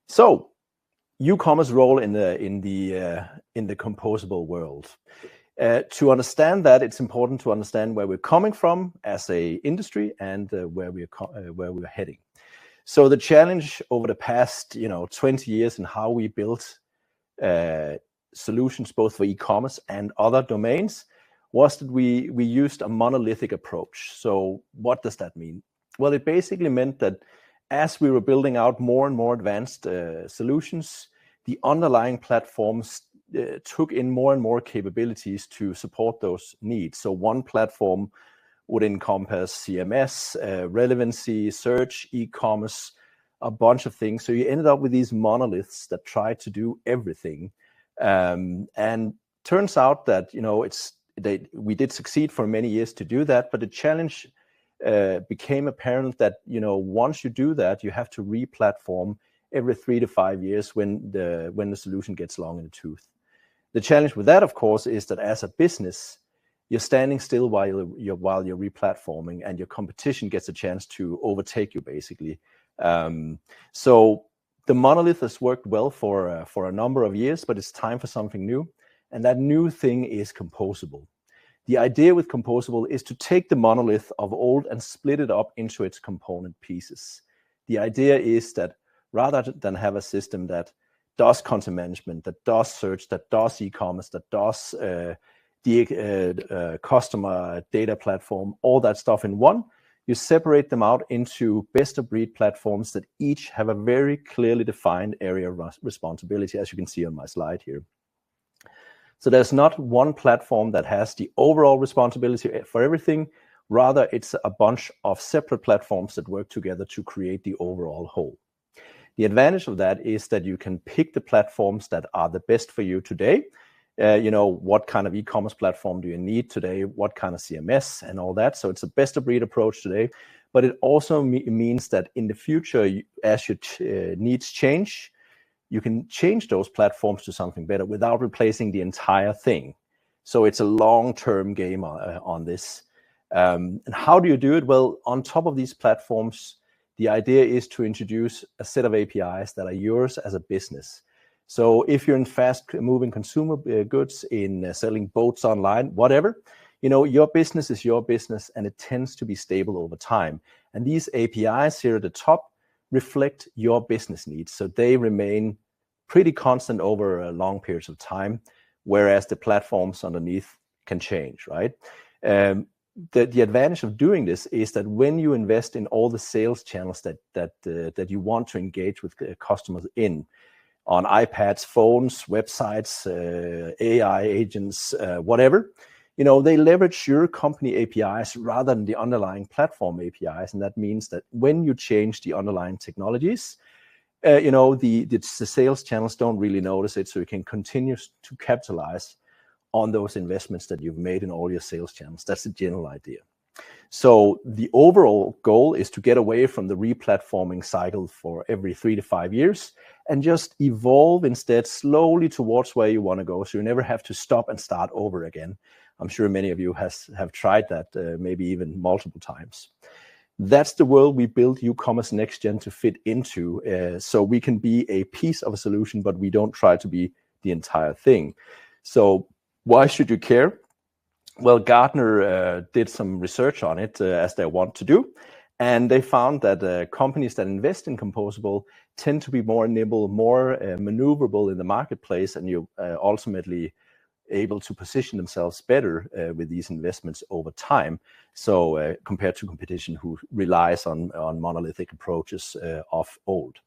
So, Ucommerce role in the composable world. To understand that, it's important to understand where we're coming from as a industry and where we're heading. So the challenge over the past 20 years and how we built solutions both for e-commerce and other domains was that we used a monolithic approach. So what does that mean? Well, it basically meant that as we were building out more and more advanced solutions, the underlying platforms took in more and more capabilities to support those needs. So one platform would encompass CMS, relevancy, search, e-commerce, a bunch of things. So you ended up with these monoliths that tried to do everything. And turns out that we did succeed for many years to do that, but the challenge became apparent that once you do that, you have to re-platform every 3 to 5 years when the solution gets long in the tooth. The challenge with that, of course, is that as a business, you're standing still while you're re-platforming, and your competition gets a chance to overtake you, basically. So the monolith has worked well for a number of years, but it's time for something new, and that new thing is Composable. The idea with Composable is to take the monolith of old and split it up into its component pieces. The idea is that rather than have a system that does content management, that does search, that does e-commerce, that does the customer data platform, all that stuff in one, you separate them out into best-of-breed platforms that each have a very clearly defined area of responsibility, as you can see on my slide here. So there's not one platform that has the overall responsibility for everything. Rather, it's a bunch of separate platforms that work together to create the overall whole. The advantage of that is that you can pick the platforms that are the best for you today. What kind of e-commerce platform do you need today? What kind of CMS and all that? So it's a best-of-breed approach today. But it also means that in the future, as your needs change, you can change those platforms to something better without replacing the entire thing. So it's a long-term game on this. And how do you do it? Well, on top of these platforms, the idea is to introduce a set of APIs that are yours as a business. So if you're in fast-moving consumer goods, in selling boats online, whatever, your business is your business, and it tends to be stable over time. And these APIs here at the top reflect your business needs. So they remain pretty constant over long periods of time, whereas the platforms underneath can change, right? The advantage of doing this is that when you invest in all the sales channels that you want to engage with customers on iPads, phones, websites, AI agents, whatever, they leverage your company APIs rather than the underlying platform APIs. And that means that when you change the underlying technologies, the sales channels don't really notice it, so you can continue to capitalize on those investments that you've made in all your sales channels. That's the general idea. So the overall goal is to get away from the re-platforming cycle for every 3 to 5 years and just evolve instead slowly towards where you want to go, so you never have to stop and start over again. I'm sure many of you have tried that, maybe even multiple times. That's the world we built Ucommerce Next Gen to fit into, so we can be a piece of a solution, but we don't try to be the entire thing. So why should you care? Well, Gartner did some research on it, as they want to do, and they found that companies that invest in Composable tend to be more nimble, more maneuverable in the marketplace, and you ultimately able to position themselves better with these investments over time. So compared to competition who relies on monolithic approaches of old.